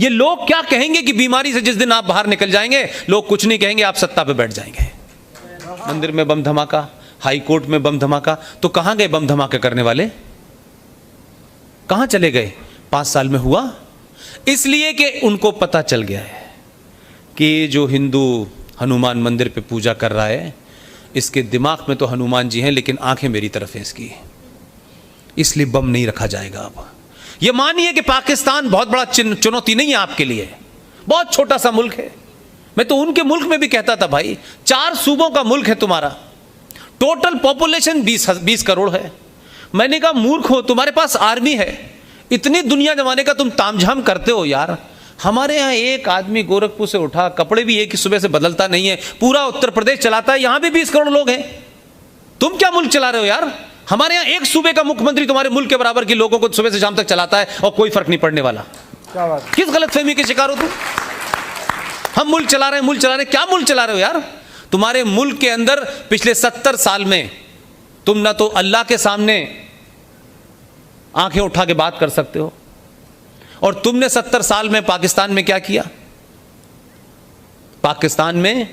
ये लोग क्या कहेंगे कि बीमारी से जिस दिन आप बाहर निकल जाएंगे, लोग कुछ नहीं कहेंगे, आप सत्ता पे बैठ जाएंगे। मंदिर में बम धमाका, हाई कोर्ट में बम धमाका, तो कहां गए बम धमाका करने वाले? कहां चले गए? 5 साल में हुआ इसलिए कि उनको पता चल गया है कि जो हिंदू हनुमान मंदिर पे पूजा कर रहा है, इसके दिमाग में तो हनुमान जी हैं लेकिन आंखें मेरी तरफ है इसकी, इसलिए बम नहीं रखा जाएगा। अब ये मानिए कि पाकिस्तान बहुत बड़ा चुनौती नहीं है आपके लिए, बहुत छोटा सा मुल्क है। मैं तो उनके मुल्क में भी कहता था भाई 4 सूबों का मुल्क है तुम्हारा, टोटल पॉपुलेशन 20 करोड़ है। मैंने कहा मूर्ख हो, तुम्हारे पास आर्मी है, इतनी दुनिया जमाने का तुम तामझाम करते हो यार। हमारे यहाँ एक आदमी गोरखपुर से उठा, कपड़े भी एक ही सुबह से बदलता नहीं है, पूरा उत्तर प्रदेश चलाता है, यहां भी 20 करोड़ लोग हैं। तुम क्या मुल्क चला रहे हो यार? हमारे यहाँ एक सूबे का मुख्यमंत्री तुम्हारे मुल्क के बराबर के लोगों को सुबह से शाम तक चलाता है और कोई फर्क नहीं पड़ने वाला। क्या बात? किस गलतफहमी के शिकार हो तुम? हम मुल्क चला रहे हैं, मुल्क चला रहे हैं, क्या मुल्क चला रहे हो यार? तुम्हारे मुल्क के अंदर पिछले 70 साल में तुम ना तो अल्लाह के सामने आंखें उठा के बात कर सकते हो, और तुमने 70 साल में पाकिस्तान में क्या किया? पाकिस्तान में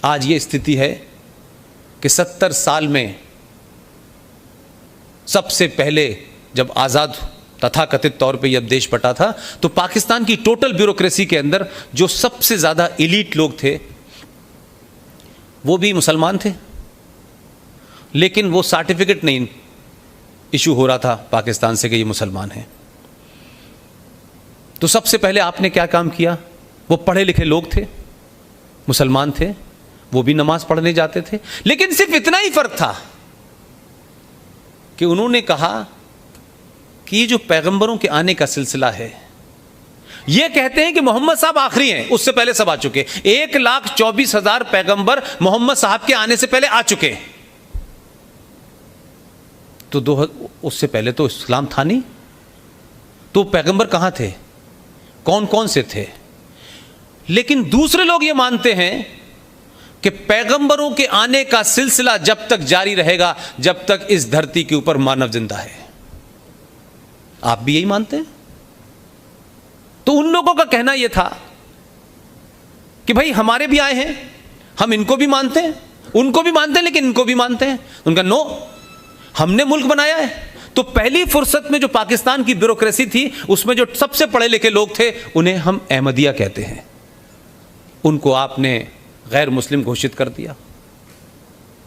आज ये स्थिति है कि 70 साल में सबसे पहले जब आजाद तथाकथित तौर पे यह देश बटा था, तो पाकिस्तान की टोटल ब्यूरोक्रेसी के अंदर जो सबसे ज्यादा एलीट लोग थे वो भी मुसलमान थे, लेकिन वो सर्टिफिकेट नहीं इशू हो रहा था पाकिस्तान से कि ये मुसलमान हैं। तो सबसे पहले आपने क्या काम किया? वो पढ़े लिखे लोग थे, मुसलमान थे, वो भी नमाज पढ़ने जाते थे, लेकिन सिर्फ इतना ही फर्क था कि उन्होंने कहा कि ये जो पैगंबरों के आने का सिलसिला है, ये कहते हैं कि मोहम्मद साहब आखिरी हैं, उससे पहले सब आ चुके। 1,24,000 पैगंबर मोहम्मद साहब के आने से पहले आ चुके। तो उससे पहले तो इस्लाम था नहीं, तो पैगंबर कहां थे, कौन कौन से थे? लेकिन दूसरे लोग ये मानते हैं कि पैगंबरों के आने का सिलसिला जब तक जारी रहेगा जब तक इस धरती के ऊपर मानव जिंदा है। आप भी यही मानते हैं? तो उन लोगों का कहना यह था कि भाई हमारे भी आए हैं, हम इनको भी मानते हैं, उनको भी मानते हैं, लेकिन इनको भी मानते हैं। उनका नो, हमने मुल्क बनाया है। तो पहली फुर्सत में जो पाकिस्तान की ब्यूरोक्रेसी थी, उसमें जो सबसे पढ़े लिखे लोग थे उन्हें हम अहमदिया कहते हैं, उनको आपने गैर मुस्लिम घोषित कर दिया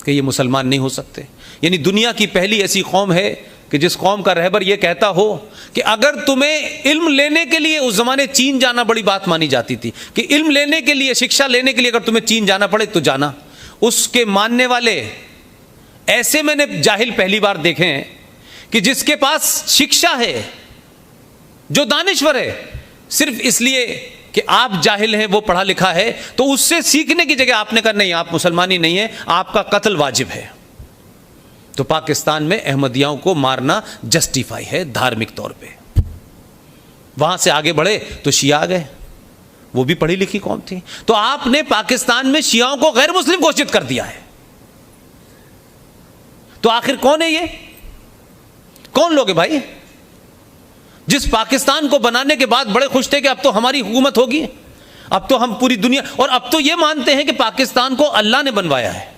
कि ये मुसलमान नहीं हो सकते। यानी दुनिया की पहली ऐसी कौम है कि जिस कौम का रहबर यह कहता हो कि अगर तुम्हें इल्म लेने के लिए, उस जमाने चीन जाना बड़ी बात मानी जाती थी कि इल्म लेने के लिए, शिक्षा लेने के लिए अगर तुम्हें चीन जाना पड़े तो जाना। उसके मानने वाले ऐसे मैंने जाहिल पहली बार देखे हैं कि जिसके पास शिक्षा है, जो दानिश्वर है, सिर्फ इसलिए कि आप जाहिल हैं, वो पढ़ा लिखा है, तो उससे सीखने की जगह आपने कहा नहीं, आप मुसलमानी नहीं है, आपका कत्ल वाजिब है। तो पाकिस्तान में अहमदियों को मारना जस्टिफाई है धार्मिक तौर पे। वहां से आगे बढ़े तो शिया आ गए, वो भी पढ़ी लिखी कौम थी। तो आपने पाकिस्तान में शियाओं को गैर मुस्लिम घोषित कर दिया है। तो आखिर कौन है ये? कौन लोग है भाई? जिस पाकिस्तान को बनाने के बाद बड़े खुश थे कि अब तो हमारी हुकूमत होगी, अब तो हम पूरी दुनिया, और अब तो ये मानते हैं कि पाकिस्तान को अल्लाह ने बनवाया है।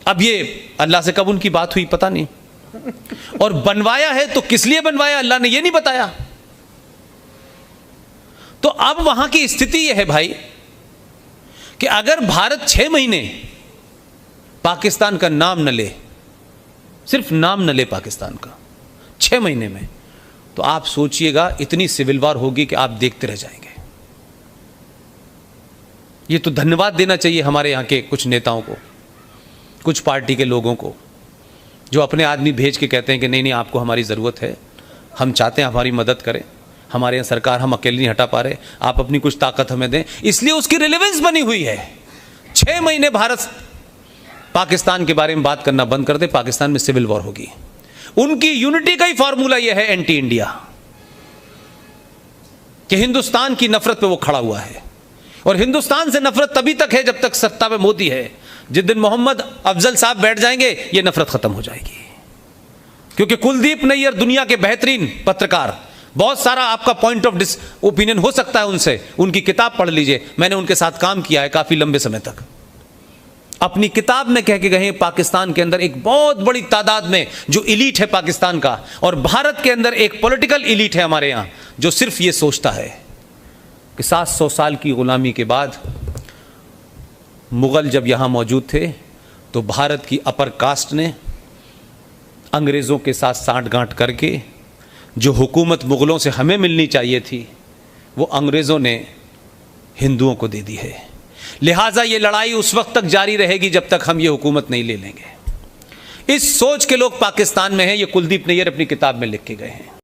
अब ये अल्लाह से कब उनकी बात हुई पता नहीं, और बनवाया है तो किस लिए बनवाया अल्लाह ने ये नहीं बताया। तो अब वहां की स्थिति यह है भाई कि अगर भारत 6 महीने पाकिस्तान का नाम न ले, सिर्फ नाम न ले पाकिस्तान का 6 महीने में, तो आप सोचिएगा इतनी सिविल वार होगी कि आप देखते रह जाएंगे। ये तो धन्यवाद देना चाहिए हमारे यहाँ के कुछ नेताओं को, कुछ पार्टी के लोगों को, जो अपने आदमी भेज के कहते हैं कि नहीं नहीं आपको हमारी ज़रूरत है, हम चाहते हैं हमारी मदद करें, हमारे यहाँ सरकार हम अकेले नहीं हटा पा रहे, आप अपनी कुछ ताकत हमें दें। इसलिए उसकी रिलेवेंस बनी हुई है। 6 महीने भारत पाकिस्तान के बारे में बात करना बंद कर दे, पाकिस्तान में सिविल वॉर होगी। उनकी यूनिटी का ही फॉर्मूला यह है एंटी इंडिया, कि हिंदुस्तान की नफरत पे वो खड़ा हुआ है। और हिंदुस्तान से नफरत तभी तक है जब तक सत्ता में मोदी है। जिस दिन मोहम्मद अफजल साहब बैठ जाएंगे ये नफरत खत्म हो जाएगी, क्योंकि कुलदीप नैयर दुनिया के बेहतरीन पत्रकार, बहुत सारा आपका पॉइंट ऑफ ओपिनियन हो सकता है उनसे, उनकी किताब पढ़ लीजिए, मैंने उनके साथ काम किया है काफी लंबे समय तक। अपनी किताब में कह के गए पाकिस्तान के अंदर एक बहुत बड़ी तादाद में जो इलीट है पाकिस्तान का, और भारत के अंदर एक पॉलिटिकल इलीट है हमारे यहां जो सिर्फ ये सोचता है कि 700 साल की गुलामी के बाद मुगल जब यहां मौजूद थे तो भारत की अपर कास्ट ने अंग्रेज़ों के साथ सांठ-गांठ करके जो हुकूमत मुगलों से हमें मिलनी चाहिए थी वो अंग्रेज़ों ने हिंदुओं को दे दी है। लिहाजा ये लड़ाई उस वक्त तक जारी रहेगी जब तक हम ये हुकूमत नहीं ले लेंगे। इस सोच के लोग पाकिस्तान में हैं, ये कुलदीप नैयर अपनी किताब में लिख के गए हैं।